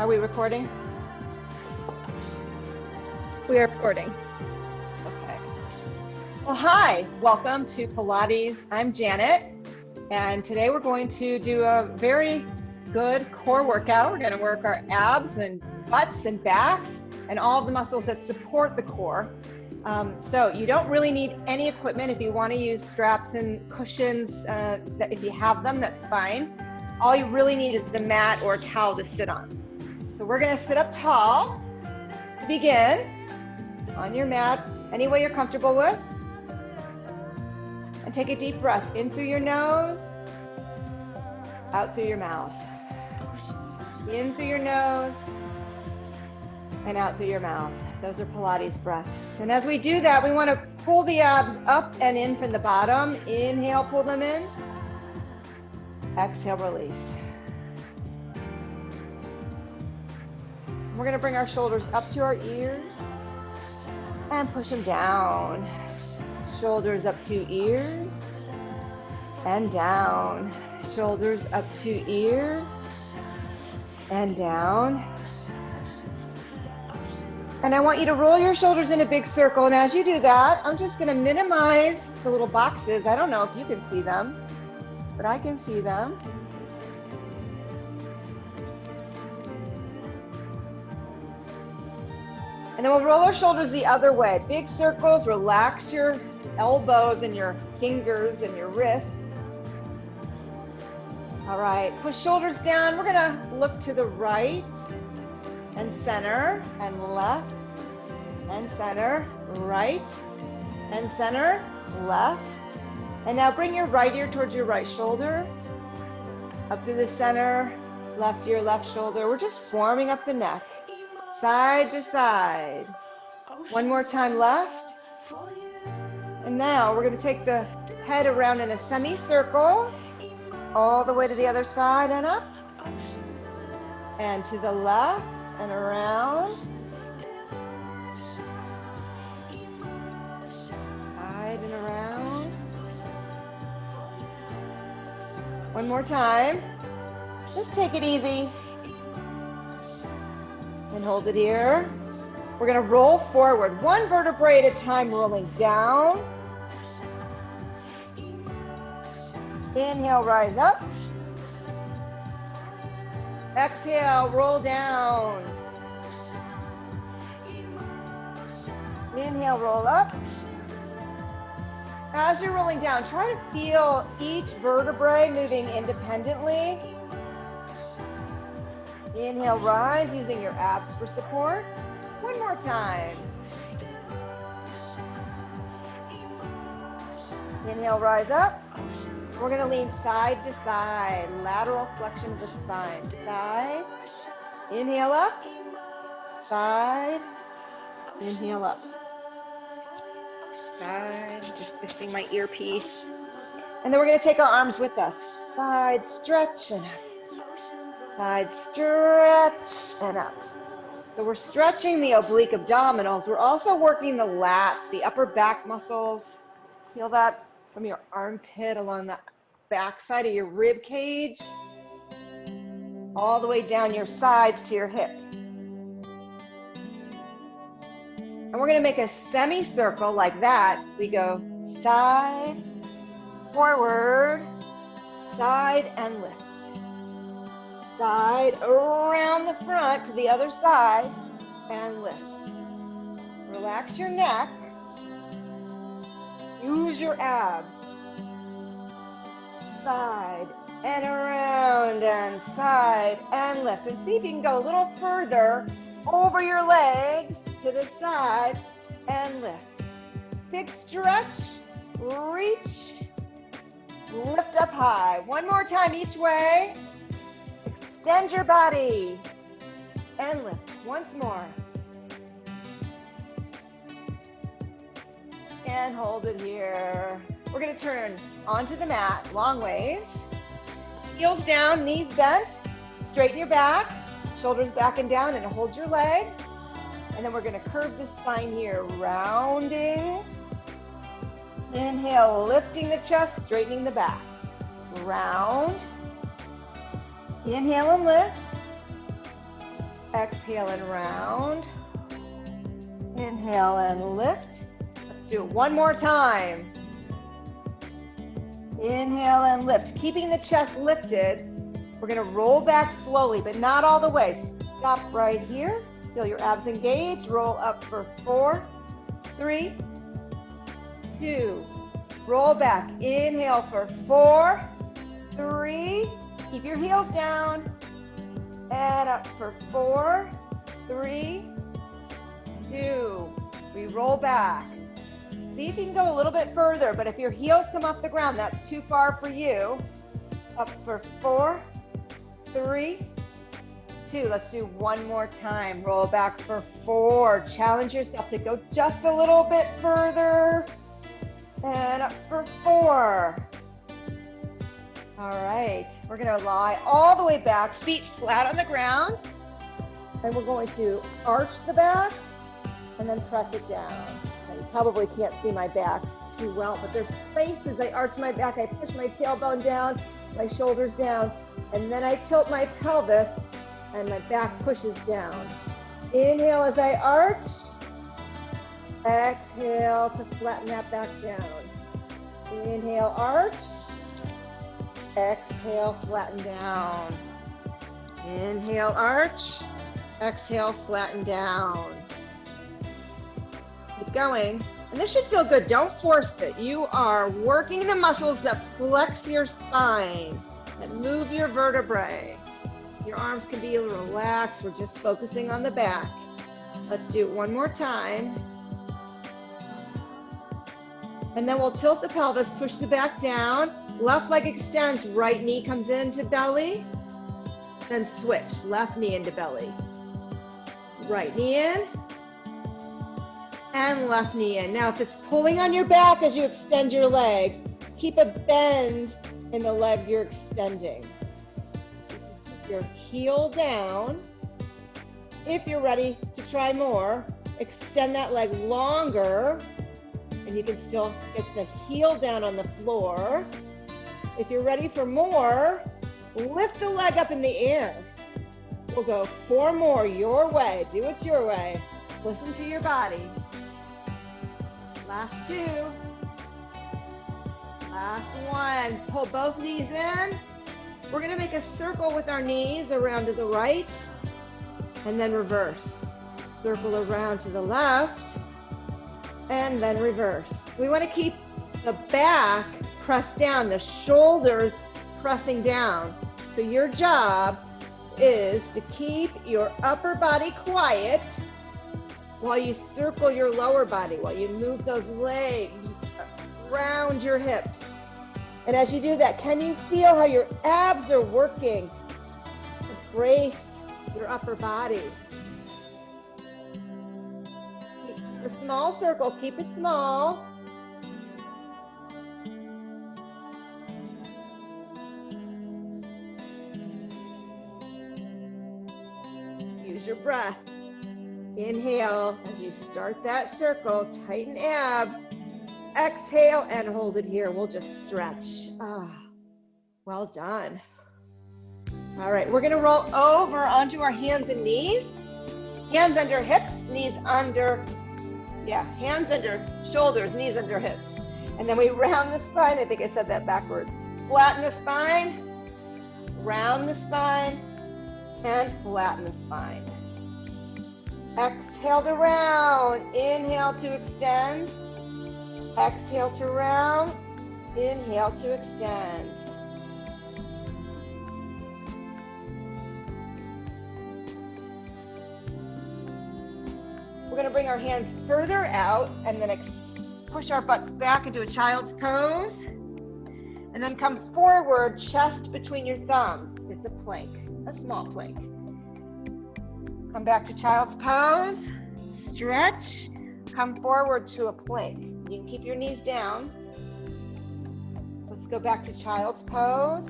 Are we recording? We are recording. Okay. Well, hi, welcome to Pilates. I'm Janet, and today we're going to do a very good core workout. We're going to work our abs and butts and backs and all of the muscles that support the core. So you don't really need any equipment. If you want to use straps and cushions, if you have them, that's fine. All you really need is a mat or a towel to sit on. So we're going to sit up tall to begin on your mat, any way you're comfortable with. And take a deep breath in through your nose, out through your mouth. In through your nose and out through your mouth. Those are Pilates breaths. And as we do that, we want to pull the abs up and in from the bottom. Inhale, pull them in. Exhale, release. We're going to bring our shoulders up to our ears and push them down. Shoulders up to ears and down. Shoulders up to ears and down. And I want you to roll your shoulders in a big circle. And as you do that, I'm just going to minimize the little boxes. I don't know if you can see them, but I can see them. And then we'll roll our shoulders the other way. Big circles, relax your elbows and your fingers and your wrists. All right, push shoulders down. We're gonna look to the right and center and left and center, right and center, left. And now bring your right ear towards your right shoulder, up through the center, left ear, left shoulder. We're just warming up the neck. Side to side. One more time left. And now we're going to take the head around in a semicircle, all the way to the other side and up. And to the left and around. Side and around. One more time. Just take it easy. And hold it here. We're going to roll forward, one vertebrae at a time, rolling down. Inhale, rise up. Exhale, roll down. Inhale, roll up. As you're rolling down, try to feel each vertebrae moving independently. Inhale, rise, using your abs for support. One more time. Inhale, rise up. We're going to lean side to side, lateral flexion of the spine. Side, inhale up, side, inhale up. Side, just fixing my earpiece. And then we're going to take our arms with us. Side, stretch, and up. Side stretch and up. So we're stretching the oblique abdominals. We're also working the lats, the upper back muscles. Feel that from your armpit along the back side of your rib cage, all the way down your sides to your hip. And we're going to make a semicircle like that. We go side, forward, side, and lift. Side, around the front to the other side, and lift. Relax your neck. Use your abs. Side and around and side and lift. And see if you can go a little further over your legs to the side and lift. Big stretch, reach, lift up high. One more time each way. Extend your body and lift once more. And hold it here. We're going to turn onto the mat, long ways. Heels down, knees bent. Straighten your back, shoulders back and down, and hold your legs. And then we're going to curve the spine here, rounding. Inhale, lifting the chest, straightening the back. Round. Inhale and lift. Exhale and round. Inhale and lift. Let's do it one more time. Inhale and lift. Keeping the chest lifted, we're gonna roll back slowly, but not all the way. Stop right here. Feel your abs engage. Roll up for 4, 3, 2. Roll back. Inhale for 4, 3. Keep your heels down. And up for 4, 3, 2. We roll back. See if you can go a little bit further, but if your heels come off the ground, that's too far for you. Up for 4, 3, 2. Let's do one more time. Roll back for 4. Challenge yourself to go just a little bit further. And up for 4. All right, we're gonna lie all the way back, feet flat on the ground. And we're going to arch the back and then press it down. Now, you probably can't see my back too well, but there's space as I arch my back. I push my tailbone down, my shoulders down, and then I tilt my pelvis and my back pushes down. Inhale as I arch. Exhale to flatten that back down. Inhale, arch. Exhale, flatten down. Inhale, arch. Exhale, flatten down. Keep going. And this should feel good. Don't force it. You are working the muscles that flex your spine, that move your vertebrae. Your arms can be a little relaxed. We're just focusing on the back. Let's do it one more time. And then we'll tilt the pelvis, push the back down. Left leg extends, right knee comes into belly. Then switch, left knee into belly. Right knee in. And left knee in. Now if it's pulling on your back as you extend your leg, keep a bend in the leg you're extending. Keep your heel down. If you're ready to try more, extend that leg longer, and you can still get the heel down on the floor. If you're ready for more, lift the leg up in the air. We'll go 4 more your way. Do it your way. Listen to your body. Last 2. Last 1. Pull both knees in. We're gonna make a circle with our knees around to the right, and then reverse. Circle around to the left, and then reverse. We wanna keep the back pressed down, the shoulders pressing down. So your job is to keep your upper body quiet while you circle your lower body, while you move those legs around your hips. And as you do that, can you feel how your abs are working to brace your upper body? Keep a small circle, keep it small. Use your breath. Inhale as you start that circle, tighten abs. Exhale and hold it here. We'll just stretch. Well done. All right, we're gonna roll over onto our hands and knees. Hands under hips, knees under, hands under shoulders, knees under hips. And then we round the spine. I think I said that backwards. Flatten the spine, round the spine, and flatten the spine. Exhale to round, inhale to extend. Exhale to round, inhale to extend. We're gonna bring our hands further out and then push our butts back into a child's pose. And then come forward, chest between your thumbs. It's a plank, a small plank. Come back to child's pose, stretch, come forward to a plank. You can keep your knees down. Let's go back to child's pose.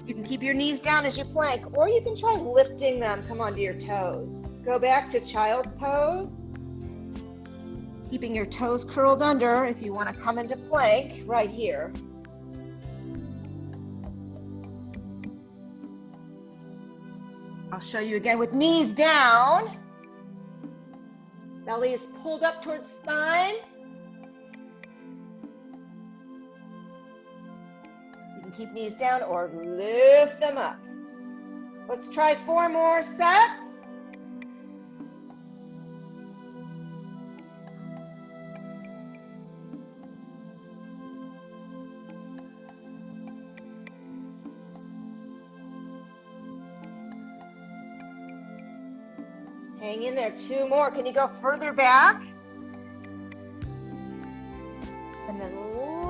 You can keep your knees down as you plank, or you can try lifting them, come onto your toes. Go back to child's pose. Keeping your toes curled under if you want to come into plank right here. I'll show you again with knees down. Belly is pulled up towards spine. You can keep knees down or lift them up. Let's try 4 more sets. Hang in there, 2 more. Can you go further back? And then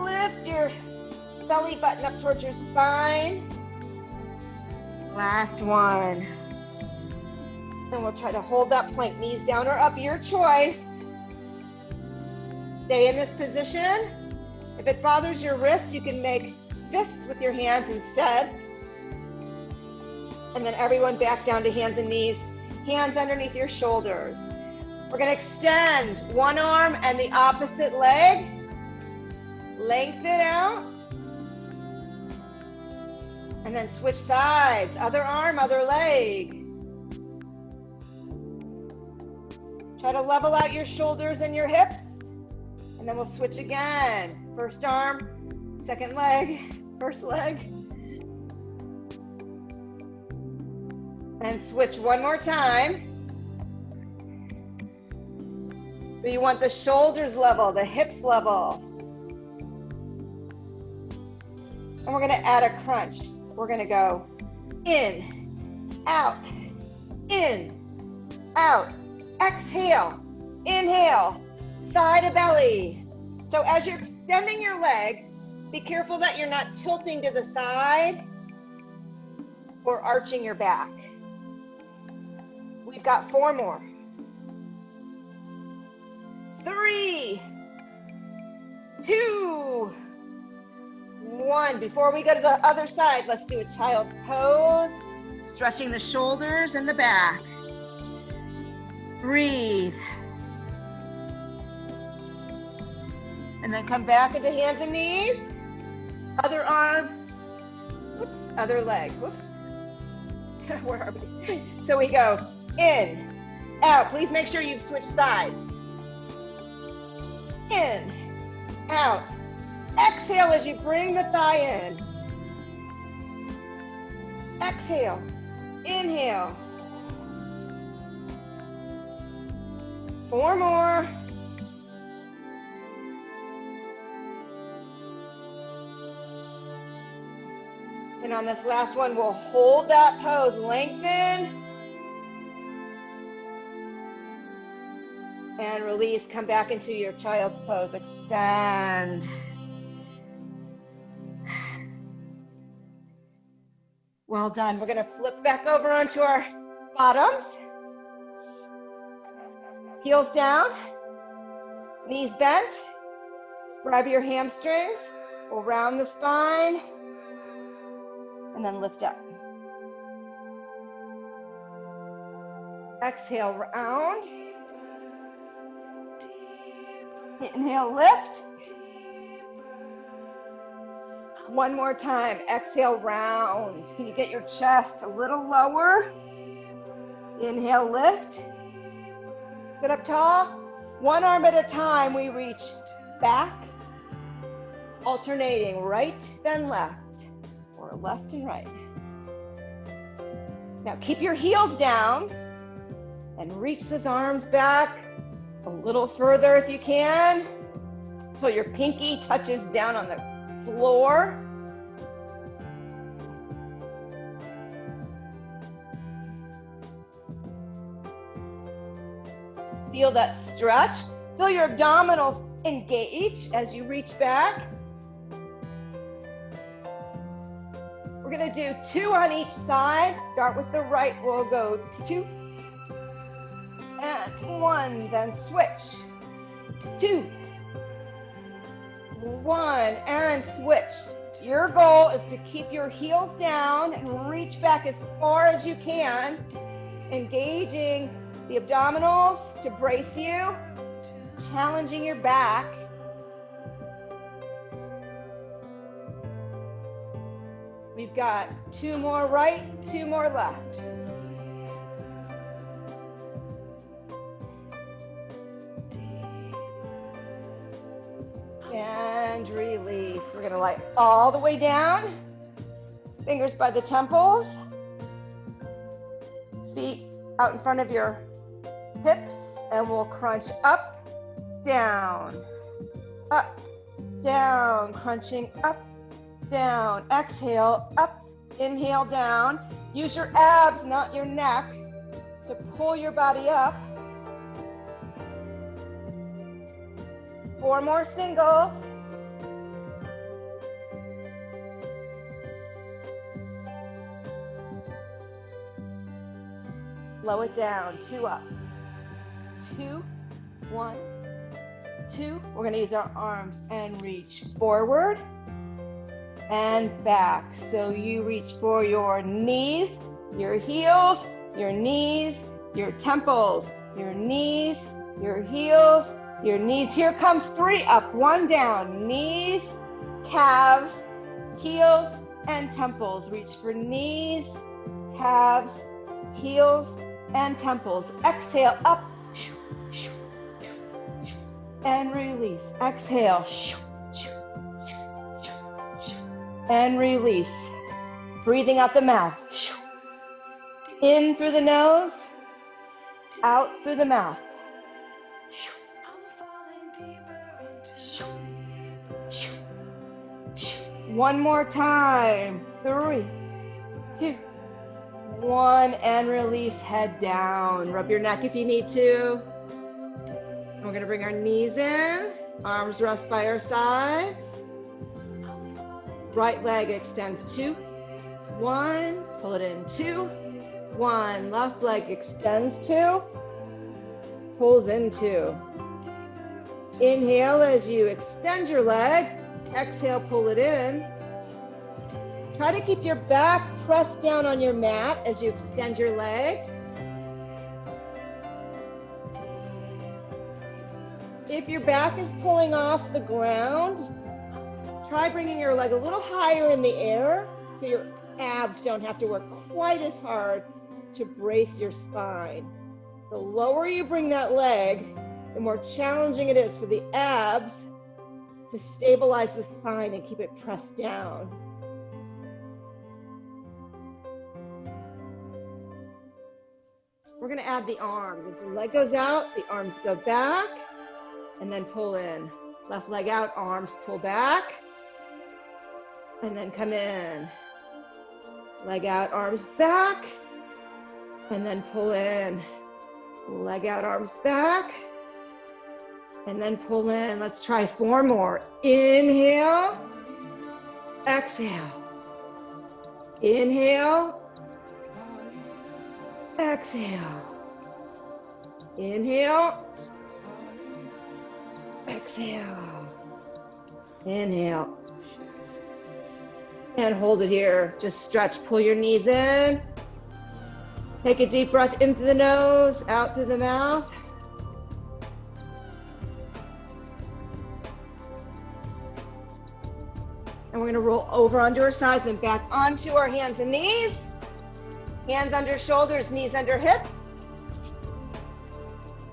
lift your belly button up towards your spine. Last one. And we'll try to hold that plank, knees down or up, your choice. Stay in this position. If it bothers your wrists, you can make fists with your hands instead. And then everyone back down to hands and knees. Hands underneath your shoulders. We're going to extend one arm and the opposite leg. Lengthen it out. And then switch sides. Other arm, other leg. Try to level out your shoulders and your hips. And then we'll switch again. First arm, second leg, first leg. And switch one more time. So you want the shoulders level, the hips level. And we're gonna add a crunch. We're gonna go in, out, exhale, inhale, thigh to belly. So as you're extending your leg, be careful that you're not tilting to the side or arching your back. We've got 4 more. 3, 2, 1. Before we go to the other side, let's do a child's pose, stretching the shoulders and the back. Breathe. And then come back into hands and knees. Other arm. Whoops, other leg. Whoops. Where are we? So we go in, out. Please make sure you've switched sides. In, out. Exhale as you bring the thigh in. Exhale, inhale. 4 more. And on this last one, we'll hold that pose, lengthen. And release, come back into your child's pose, extend. Well done. We're gonna flip back over onto our bottoms. Heels down, knees bent. Grab your hamstrings, we'll round the spine, and then lift up. Exhale, round. Inhale, lift. One more time, exhale, round. Can you get your chest a little lower? Inhale, lift. Sit up tall. One arm at a time, we reach back, alternating right, then left, or left and right. Now keep your heels down and reach those arms back a little further if you can, until your pinky touches down on the floor. Feel that stretch. Feel your abdominals engage as you reach back. We're gonna do 2 on each side. Start with the right, we'll go 2 and 1, then switch. 2, 1, and switch. Your goal is to keep your heels down and reach back as far as you can, engaging the abdominals to brace you, challenging your back. We've got 2 more right, 2 more left. and release. We're gonna lie all the way down, fingers by the temples, feet out in front of your hips, and we'll crunch up, down, crunching up, down. Exhale, up, inhale, down. Use your abs, not your neck, to pull your body up. 4 more singles. Slow it down, 2 up. 2, 1, 2. We're gonna use our arms and reach forward and back. So you reach for your knees, your heels, your knees, your temples, your knees, your heels, your knees. Here comes 3 up, 1 down. Knees, calves, heels, and temples. Reach for knees, calves, heels, and temples. Exhale, up, and release. Exhale, and release. Breathing out the mouth. In through the nose, out through the mouth. 1 more time. 3, 2, 1, and release. Head down. Rub your neck if you need to. And we're gonna bring our knees in. Arms rest by our sides. Right leg extends, 2, 1. Pull it in, 2, 1. Left leg extends, 2. Pulls in, 2. Inhale as you extend your leg. Exhale, pull it in. Try to keep your back pressed down on your mat as you extend your leg. If your back is pulling off the ground, try bringing your leg a little higher in the air so your abs don't have to work quite as hard to brace your spine. The lower you bring that leg, the more challenging it is for the abs to stabilize the spine and keep it pressed down. We're gonna add the arms. As the leg goes out, the arms go back and then pull in. Left leg out, arms pull back and then come in. Leg out, arms back and then pull in. Leg out, arms back and then pull in. Let's try 4 more. Inhale, exhale. Inhale, exhale. Inhale, exhale. Inhale. And hold it here. Just stretch, pull your knees in. Take a deep breath in through the nose, out through the mouth. And we're gonna roll over onto our sides and back onto our hands and knees. Hands under shoulders, knees under hips.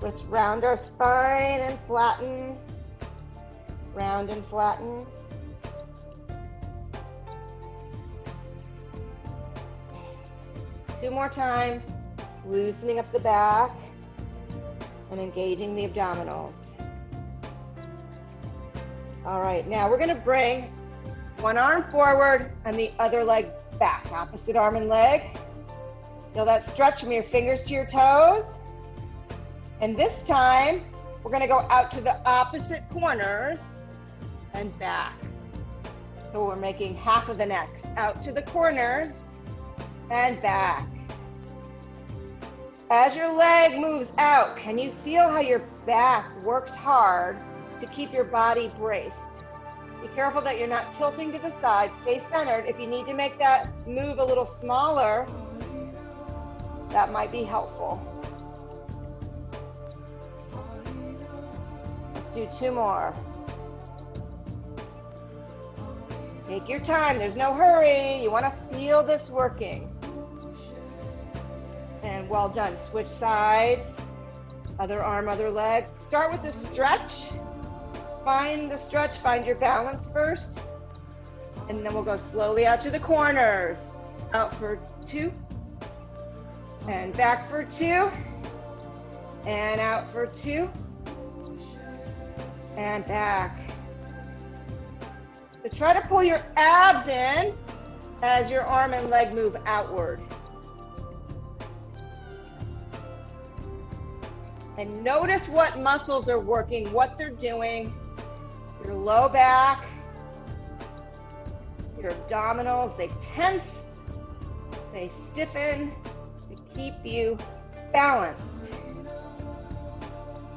Let's round our spine and flatten. Round and flatten. Two more times, loosening up the back and engaging the abdominals. All right, now we're gonna bring one arm forward and the other leg back, opposite arm and leg. Feel that stretch from your fingers to your toes. And this time, we're gonna go out to the opposite corners and back. So we're making half of the necks, out to the corners and back. As your leg moves out, can you feel how your back works hard to keep your body braced? Be careful that you're not tilting to the side. Stay centered. If you need to make that move a little smaller, that might be helpful. Let's do 2 more. Take your time. There's no hurry. You want to feel this working. And well done. Switch sides. Other arm, other leg. Start with a stretch. find the stretch, find your balance first. And then we'll go slowly out to the corners. Out for 2. And back for 2. And out for 2. And back. So try to pull your abs in as your arm and leg move outward. And notice what muscles are working, what they're doing. Your low back, your abdominals, they tense, they stiffen to keep you balanced,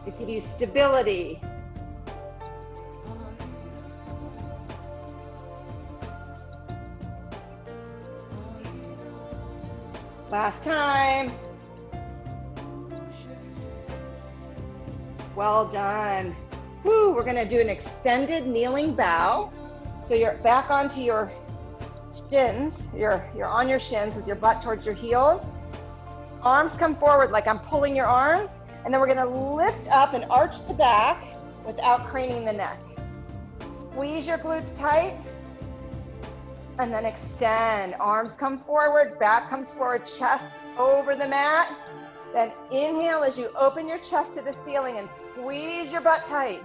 to give you stability. Last time. Well done. Woo, we're gonna do an extended kneeling bow. So you're back onto your shins, you're on your shins with your butt towards your heels. Arms come forward like I'm pulling your arms, and then we're gonna lift up and arch the back without craning the neck. Squeeze your glutes tight, and then extend. Arms come forward, back comes forward, chest over the mat. Then inhale as you open your chest to the ceiling and squeeze your butt tight.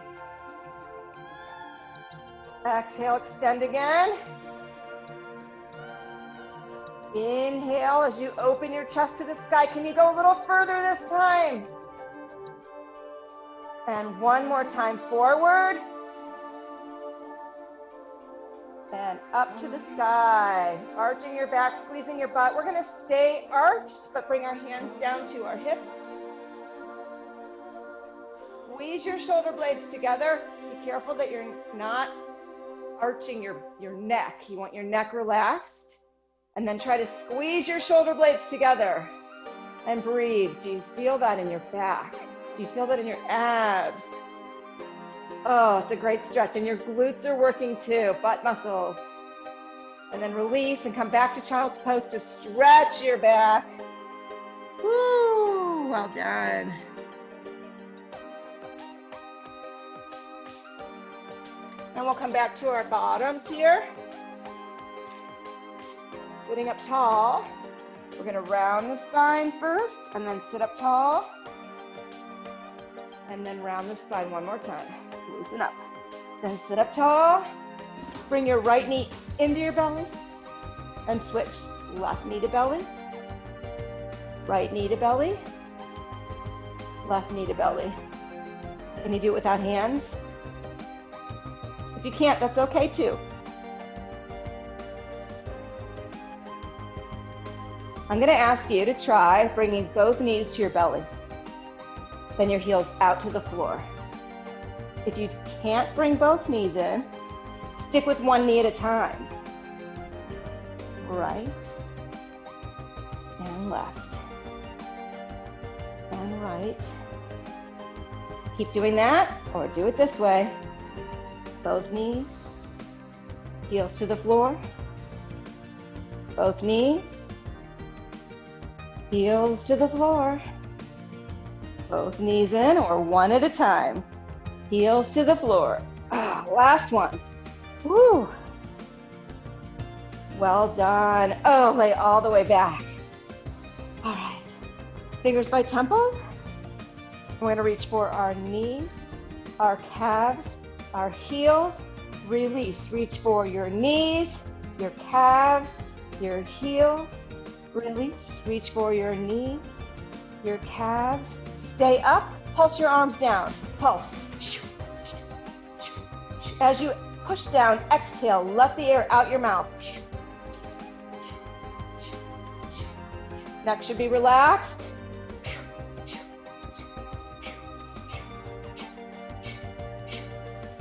Exhale, extend again. Inhale as you open your chest to the sky. Can you go a little further this time? And one more time forward. And up to the sky. Arching your back, squeezing your butt. We're gonna stay arched, but bring our hands down to our hips. Squeeze your shoulder blades together. Be careful that you're not arching your neck. You want your neck relaxed. And then try to squeeze your shoulder blades together. And breathe. Do you feel that in your back? Do you feel that in your abs? Oh, it's a great stretch. And your glutes are working too, butt muscles. And then release and come back to child's pose to stretch your back. Woo, well done. And we'll come back to our bottoms here. Sitting up tall. We're gonna round the spine first and then sit up tall. And then round the spine one more time. Loosen up. Then sit up tall. Bring your right knee into your belly and switch left knee to belly. Right knee to belly. Left knee to belly. Can you do it without hands? If you can't, that's okay too. I'm going to ask you to try bringing both knees to your belly. Then your heels out to the floor. If you can't bring both knees in, stick with one knee at a time. Right and left and right. Keep doing that, or do it this way. Both knees, heels to the floor. Both knees, heels to the floor. Both knees in, or one at a time. Heels to the floor. Last one. Woo. Well done. Oh, lay all the way back. All right. Fingers by temples. We're going to reach for our knees, our calves, our heels. Release. Reach for your knees, your calves, your heels. Release. Reach for your knees, your calves. Stay up. Pulse your arms down. Pulse. As you push down, exhale, let the air out your mouth. Neck should be relaxed.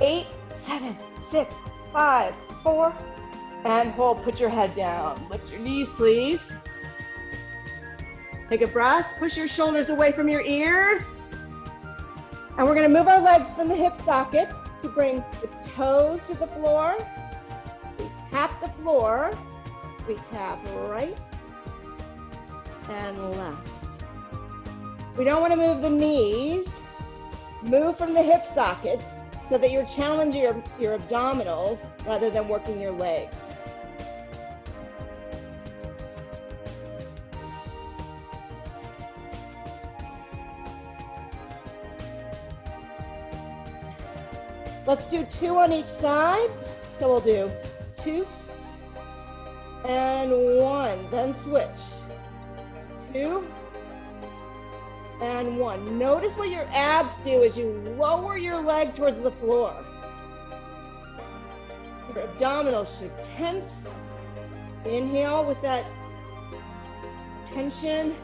8, 7, 6, 5, 4, and hold. Put your head down. Lift your knees, please. Take a breath. Push your shoulders away from your ears. And we're going to move our legs from the hip sockets to bring the toes to the floor. We tap the floor. We tap right and left. We don't want to move the knees. Move from the hip sockets so that you're challenging your abdominals rather than working your legs. Let's do 2 on each side. So we'll do 2 and 1, then switch. 2 and 1. Notice what your abs do as you lower your leg towards the floor. Your abdominals should tense. Inhale with that tension.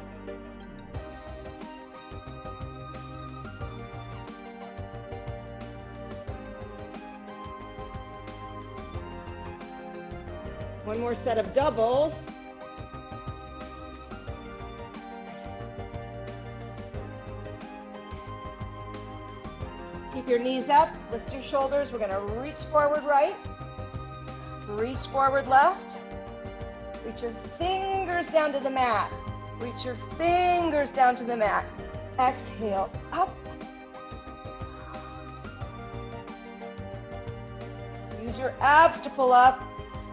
One more set of doubles. Keep your knees up, lift your shoulders. We're gonna reach forward right, reach forward left. Reach your fingers down to the mat. Reach your fingers down to the mat. Exhale, up. Use your abs to pull up.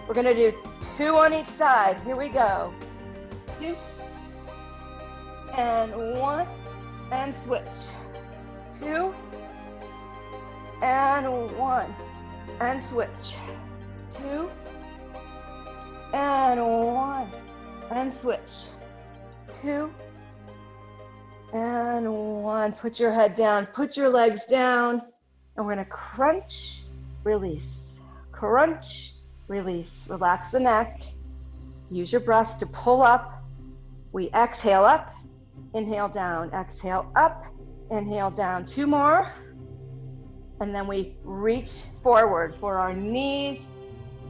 We're gonna do 2 on each side. Here we go. 2 and 1 and switch. 2 and 1 and switch. 2 and 1 and switch. 2 and 1. Put your head down, put your legs down, and we're gonna crunch, release, crunch, release. Relax the neck. Use your breath to pull up. We exhale up, inhale down, exhale up, inhale down. 2 more. And then we reach forward for our knees,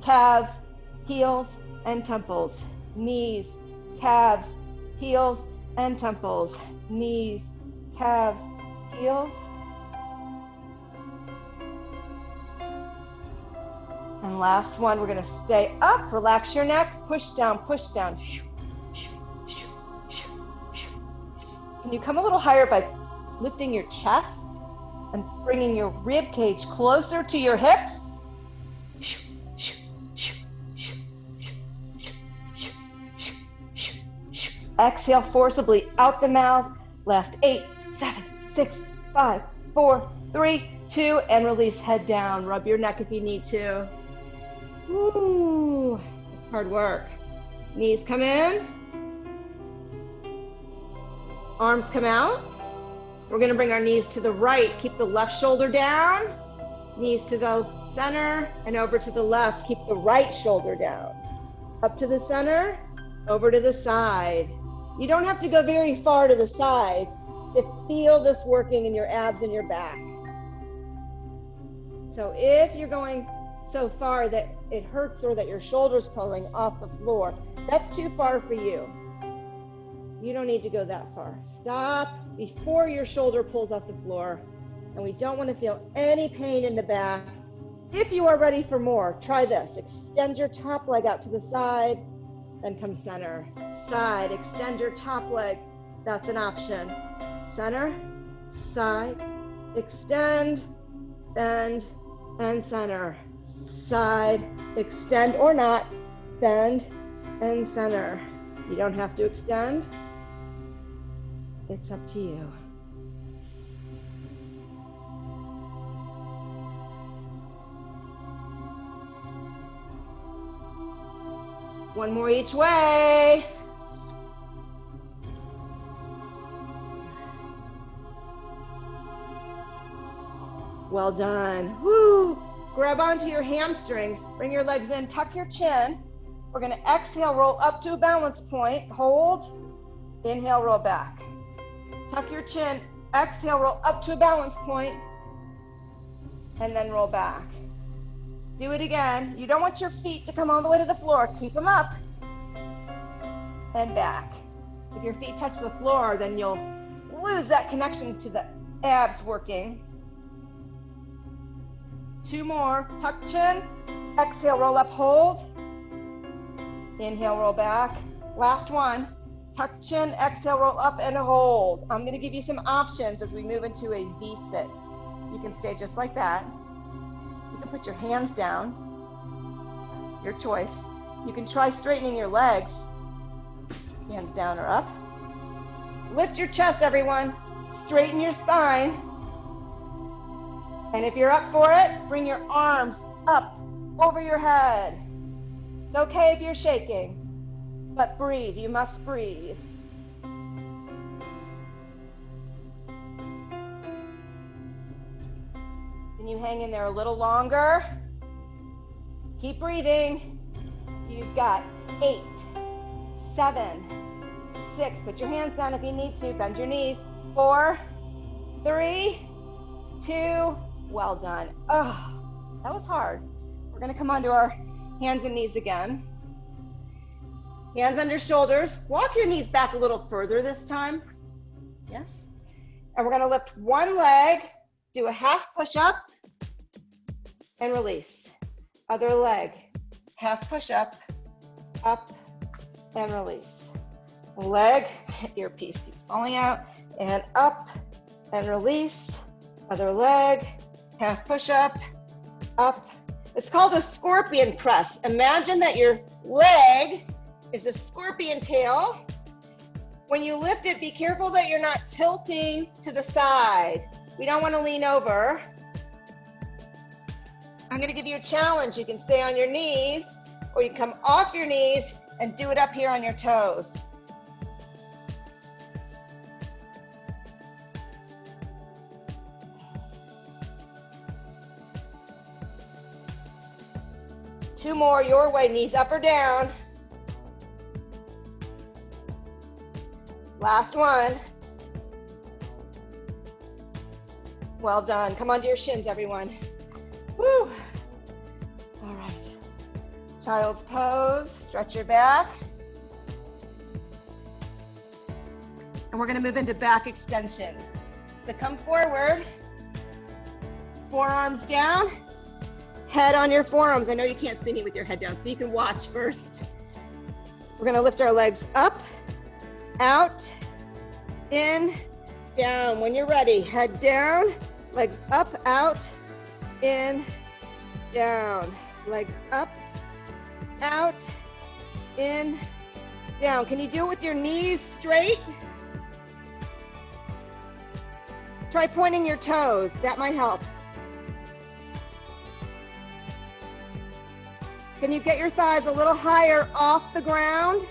calves, heels, and temples. Knees, calves, heels, and temples. Knees, calves, heels. And last one, we're gonna stay up, relax your neck, push down, push down. Can you come a little higher by lifting your chest and bringing your rib cage closer to your hips? Exhale forcibly out the mouth. Last 8, 7, 6, 5, 4, 3, 2, and release, head down. Rub your neck if you need to. Ooh, hard work. Knees come in. Arms come out. We're gonna bring our knees to the right. Keep the left shoulder down. Knees to the center and over to the left. Keep the right shoulder down. Up to the center, over to the side. You don't have to go very far to the side to feel this working in your abs and your back. So if you're going so far that it hurts or that your shoulder's pulling off the floor, that's too far for you. You don't need to go that far. Stop before your shoulder pulls off the floor, and we don't want to feel any pain in the back. If you are ready for more, try this. Extend your top leg out to the side, then come center. Side, extend your top leg. That's an option. Center, side, extend, bend, and center. Side, extend or not, bend, and center. You don't have to extend. It's up to you. One more each way. Well done. Woo! Grab onto your hamstrings, bring your legs in, tuck your chin. We're gonna exhale, roll up to a balance point, hold, inhale, roll back. Tuck your chin, exhale, roll up to a balance point, and then roll back. Do it again. You don't want your feet to come all the way to the floor. Keep them up and back. If your feet touch the floor, then you'll lose that connection to the abs working. 2 more. Tuck chin, exhale, roll up, hold. Inhale, roll back. Last one. Tuck chin, exhale, roll up, and hold. I'm going to give you some options as we move into a V-sit. You can stay just like that. can put your hands down, your choice. You can try straightening your legs, hands down or up. Lift your chest, everyone. Straighten your spine. And if you're up for it, bring your arms up over your head. It's okay if you're shaking, but breathe. You must breathe. Can you hang in there a little longer? Keep breathing. You've got 8, 7, 6. Put your hands down if you need to. Bend your knees. 4, 3, 2. Well done. Oh, that was hard. We're going to come onto our hands and knees again. Hands under shoulders. Walk your knees back a little further this time. Yes. And we're going to lift one leg, do a half push-up, and release. Other leg, half push-up, up, and release. Leg, earpiece keeps falling out, and up, and release. Other leg, half push-up, up. It's called a scorpion press. Imagine that your leg is a scorpion tail. When you lift it, be careful that you're not tilting to the side. We don't want to lean over. I'm going to give you a challenge. You can stay on your knees, or you can come off your knees and do it up here on your toes. Two more your way, knees up or down. Last one. Well done. Come onto your shins, everyone. Woo. All right. Child's pose. Stretch your back. And we're going to move into back extensions. So come forward. Forearms down. Head on your forearms. I know you can't see me with your head down, so you can watch first. We're going to lift our legs up, out, in, down. When you're ready, head down, legs up, out, in, down. Legs up, out, in, down. Can you do it with your knees straight? Try pointing your toes. That might help. Can you get your thighs a little higher off the ground?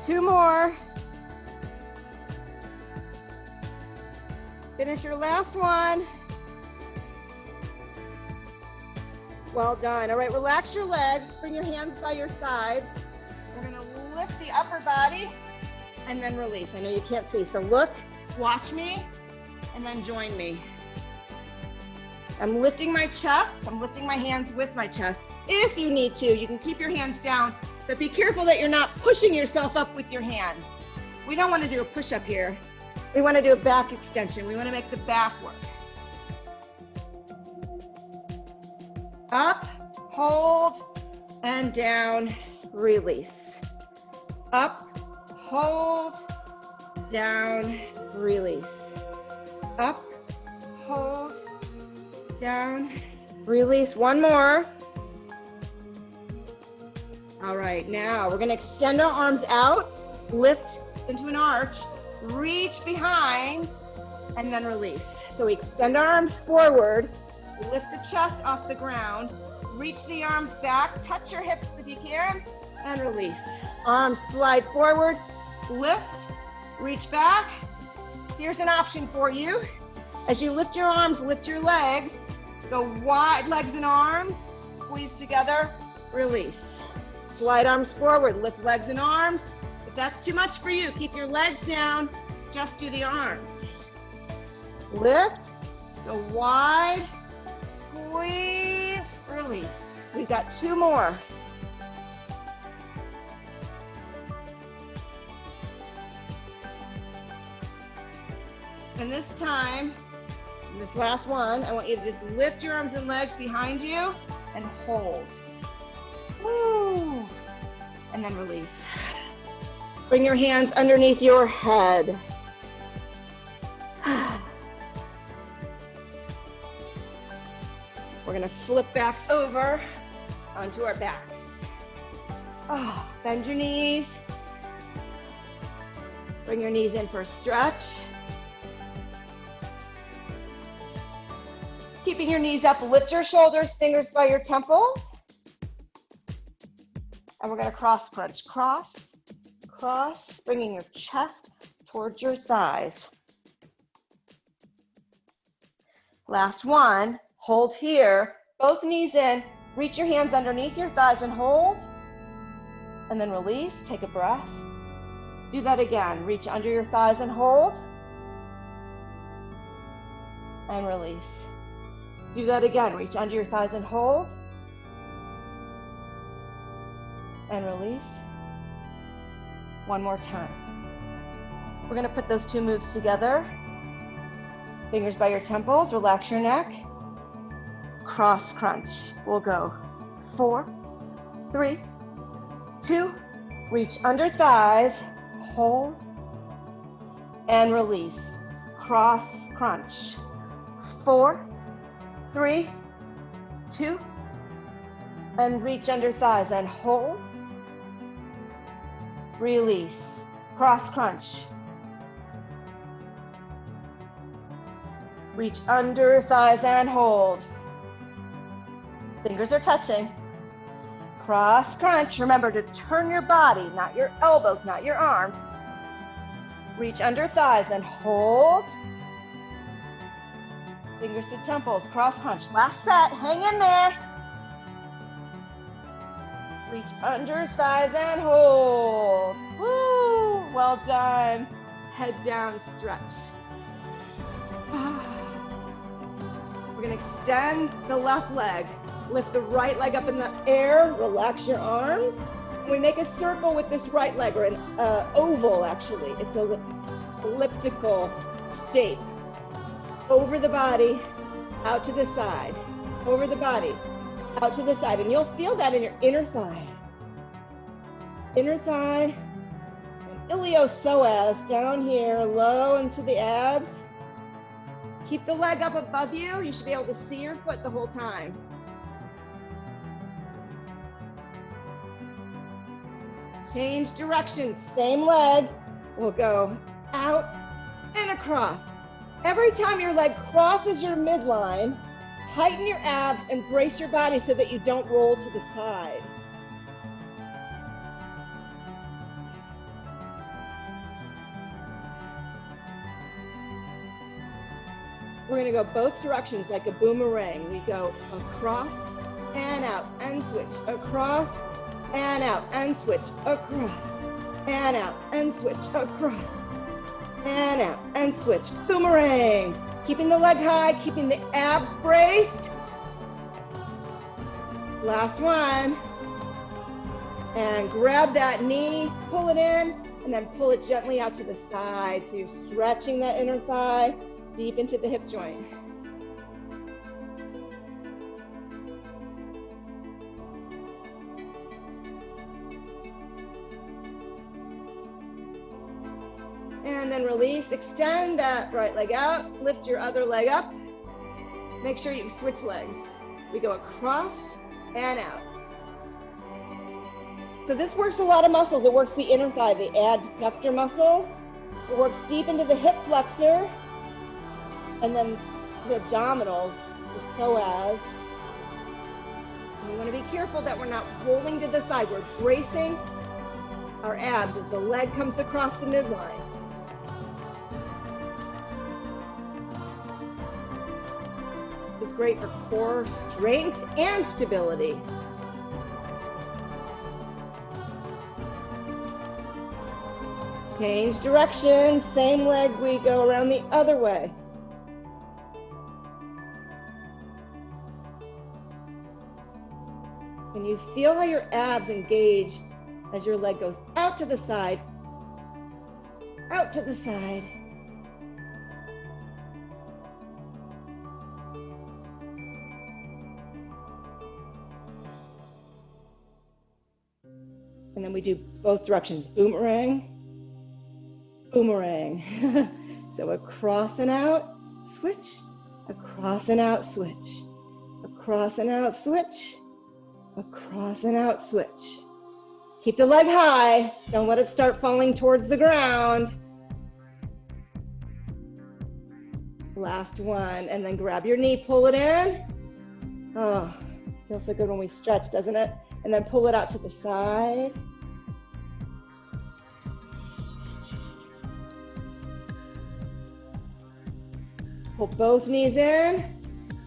Two more. Finish your last one. Well done. All right, relax your legs. Bring your hands by your sides. We're gonna lift the upper body and then release. I know you can't see, so look, watch me, and then join me. I'm lifting my chest. I'm lifting my hands with my chest. If you need to, you can keep your hands down, but be careful that you're not pushing yourself up with your hand. We don't want to do a push-up here. We want to do a back extension. We want to make the back work. Up, hold, and down, release. Up, hold, down, release. Up, hold, down, release. One more. All right, now we're going to extend our arms out, lift into an arch, reach behind, and then release. So we extend our arms forward, lift the chest off the ground, reach the arms back, touch your hips if you can, and release. Arms slide forward, lift, reach back. Here's an option for you. As you lift your arms, lift your legs, go wide legs and arms, squeeze together, release. Slide arms forward, lift legs and arms. If that's too much for you, keep your legs down, just do the arms. Lift, go wide, squeeze, release. We've got two more. And this time, in this last one, I want you to just lift your arms and legs behind you and hold. Woo! And then release. Bring your hands underneath your head. We're gonna flip back over onto our backs. Oh, bend your knees. Bring your knees in for a stretch. Keeping your knees up, lift your shoulders, fingers by your temples. And we're gonna cross crunch. Cross, cross, bringing your chest towards your thighs. Last one, hold here, both knees in, reach your hands underneath your thighs and hold. And then release, take a breath. Do that again, reach under your thighs and hold. And release. Do that again, reach under your thighs and hold. And release. One more time. We're gonna put those two moves together. Fingers by your temples, relax your neck. Cross crunch. We'll go 4, 3, 2, reach under thighs, hold, and release. Cross crunch. 4, 3, 2, and reach under thighs and hold. Release. Cross crunch. Reach under thighs and hold. Fingers are touching. Cross crunch. Remember to turn your body, not your elbows, not your arms. Reach under thighs and hold. Fingers to temples. Cross crunch. Last set. Hang in there. Reach under thighs and hold. Woo! Well done. Head down, stretch. We're gonna extend the left leg. Lift the right leg up in the air. Relax your arms. We make a circle with this right leg, or an oval actually. It's an elliptical shape. Over the body, out to the side. Over the body, out to the side. And you'll feel that in your inner thigh. Inner thigh, and iliopsoas down here, low into the abs. Keep the leg up above you. You should be able to see your foot the whole time. Change direction, same leg. We'll go out and across. Every time your leg crosses your midline, tighten your abs and brace your body so that you don't roll to the side. We're gonna go both directions like a boomerang. We go across and out and switch, across and out and switch, across and out and switch, across and out and switch. Boomerang. Keeping the leg high, keeping the abs braced. Last one. And grab that knee, pull it in, and then pull it gently out to the side. So you're stretching that inner thigh deep into the hip joint. And then release, extend that right leg out, lift your other leg up. Make sure you switch legs. We go across and out. So this works a lot of muscles. It works the inner thigh, the adductor muscles. It works deep into the hip flexor. And then the abdominals, the psoas. And we want to be careful that we're not rolling to the side. We're bracing our abs as the leg comes across the midline. This is great for core strength and stability. Change direction, same leg, we go around the other way. And you feel how your abs engage as your leg goes out to the side, out to the side. And then we do both directions, boomerang, boomerang. So across and out, switch, across and out, switch. Across and out switch, across and out switch. Keep the leg high, don't let it start falling towards the ground. Last one, and then grab your knee, pull it in. Oh, feels so good when we stretch, doesn't it? And then pull it out to the side. Pull both knees in,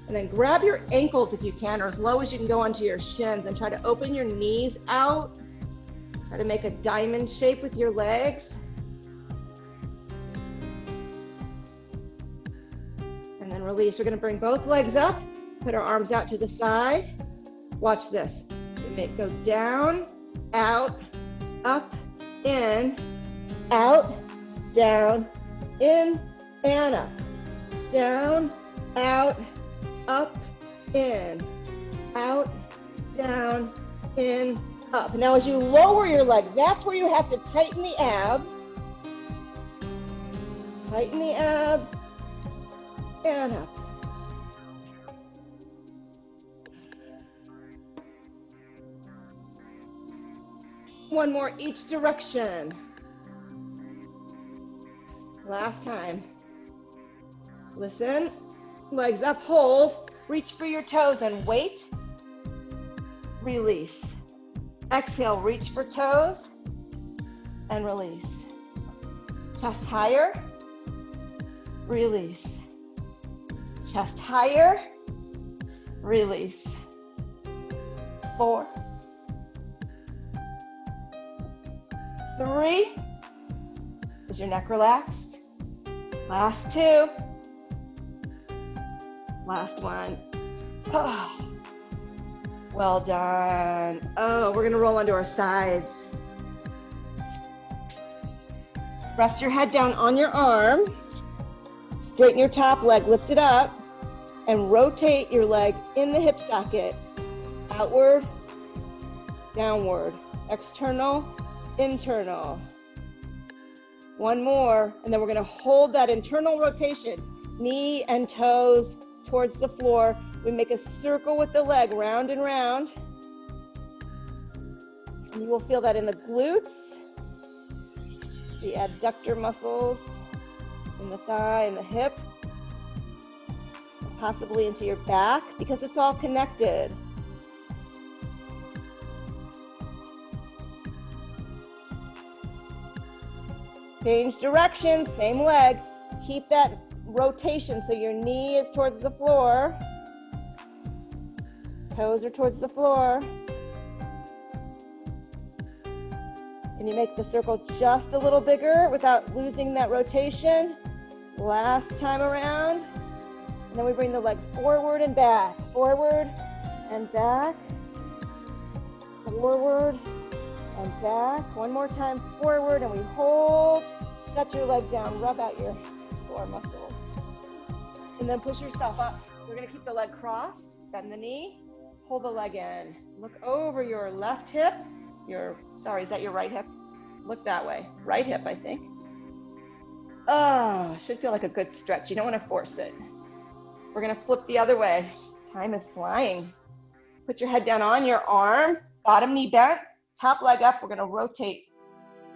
and then grab your ankles if you can, or as low as you can go onto your shins, and try to open your knees out. Try to make a diamond shape with your legs. And then release. We're gonna bring both legs up, put our arms out to the side. Watch this. We go down, out, up, in, out, down, in, and up. Down, out, up, in, out, down, in, up. Now as you lower your legs, that's where you have to tighten the abs. Tighten the abs, and up. One more each direction. Last time. Listen, legs up, hold, reach for your toes and wait, release. Exhale, reach for toes and release. Chest higher, release. Chest higher, release. 4, 3, is your neck relaxed? Last 2. Last one. Oh, well done. Oh, we're gonna roll onto our sides. Rest your head down on your arm. Straighten your top leg, lift it up, and rotate your leg in the hip socket. Outward, downward, external, internal. One more, and then we're gonna hold that internal rotation, knee and toes towards the floor. We make a circle with the leg, round and round. And you will feel that in the glutes, the adductor muscles, in the thigh and the hip, and possibly into your back, because it's all connected. Change direction, same leg. Keep that rotation so your knee is towards the floor. Toes are towards the floor. Can you make the circle just a little bigger without losing that rotation? Last time around. And then we bring the leg forward and back. Forward and back. Forward and back. One more time, forward, and we hold. Set your leg down, rub out your sore muscles. And then push yourself up. We're gonna keep the leg crossed, bend the knee, pull the leg in. Look over your left hip. Sorry, is that your right hip? Look that way. Right hip, I think. Oh, should feel like a good stretch. You don't wanna force it. We're gonna flip the other way. Time is flying. Put your head down on your arm, bottom knee bent, top leg up. We're gonna rotate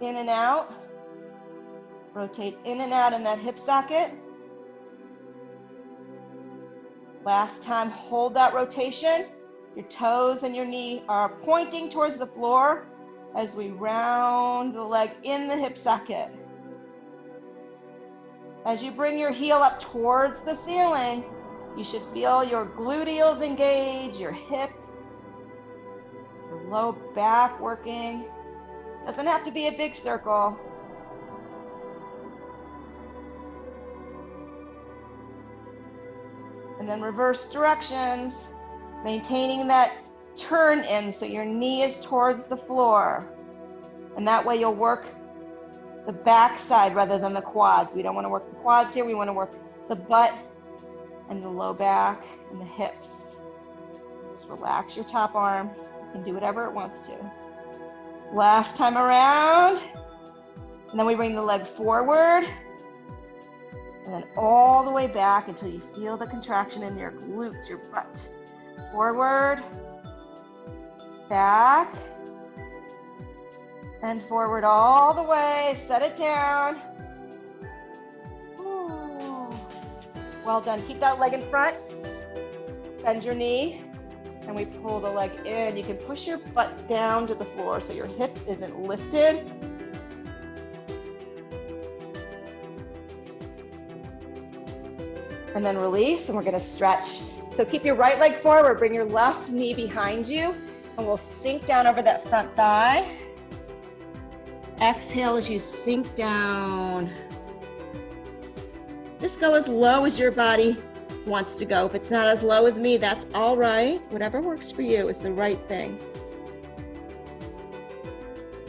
in and out. Rotate in and out in that hip socket. Last time, hold that rotation. Your toes and your knee are pointing towards the floor as we round the leg in the hip socket. As you bring your heel up towards the ceiling, you should feel your gluteals engage, your hip, your low back working. Doesn't have to be a big circle. And then reverse directions, maintaining that turn in so your knee is towards the floor. And that way you'll work the back side rather than the quads. We don't want to work the quads here. We want to work the butt and the low back and the hips. Just relax your top arm. You can do whatever it wants to. Last time around. And then we bring the leg forward. And then all the way back until you feel the contraction in your glutes, your butt. forward, back, and forward all the way. Set it down. Ooh. Well done. Keep that leg in front. Bend your knee, and we pull the leg in. You can push your butt down to the floor so your hip isn't lifted. And then release, and we're gonna stretch. So keep your right leg forward, bring your left knee behind you, and we'll sink down over that front thigh. Exhale as you sink down. Just go as low as your body wants to go. If it's not as low as me, that's all right. Whatever works for you is the right thing.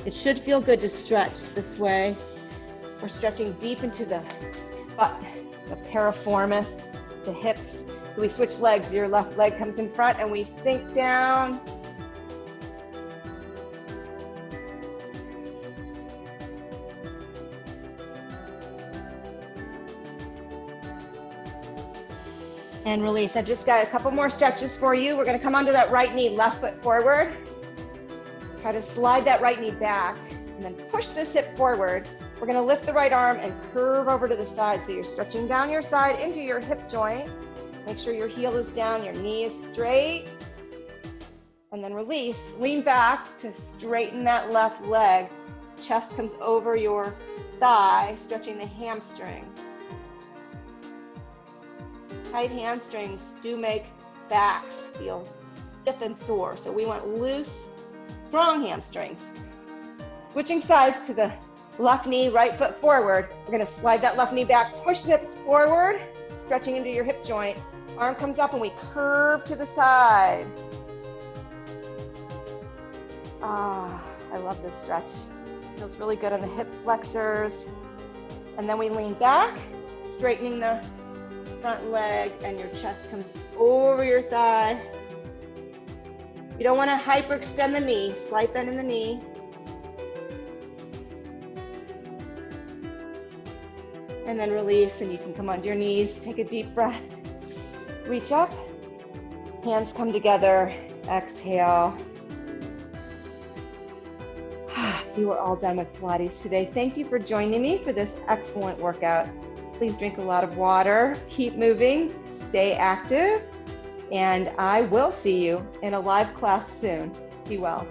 It should feel good to stretch this way. We're stretching deep into the butt, the piriformis, the hips. So we switch legs. Your left leg comes in front and we sink down. And release. I've just got a couple more stretches for you. We're gonna come onto that right knee, left foot forward. Try to slide that right knee back and then push this hip forward. We're gonna lift the right arm and curve over to the side. So you're stretching down your side into your hip joint. Make sure your heel is down, your knee is straight. And then release, lean back to straighten that left leg. Chest comes over your thigh, stretching the hamstring. Tight hamstrings do make backs feel stiff and sore. So we want loose, strong hamstrings. Switching sides to the left knee, right foot forward. We're gonna slide that left knee back, push the hips forward, stretching into your hip joint. Arm comes up and we curve to the side. Ah, I love this stretch. Feels really good on the hip flexors. And then we lean back, straightening the front leg, and your chest comes over your thigh. You don't want to hyperextend the knee, slight bend in the knee. And then release, and you can come onto your knees, take a deep breath. Reach up, hands come together, exhale. You are all done with Pilates today. Thank you for joining me for this excellent workout. Please drink a lot of water, keep moving, stay active, and I will see you in a live class soon. Be well.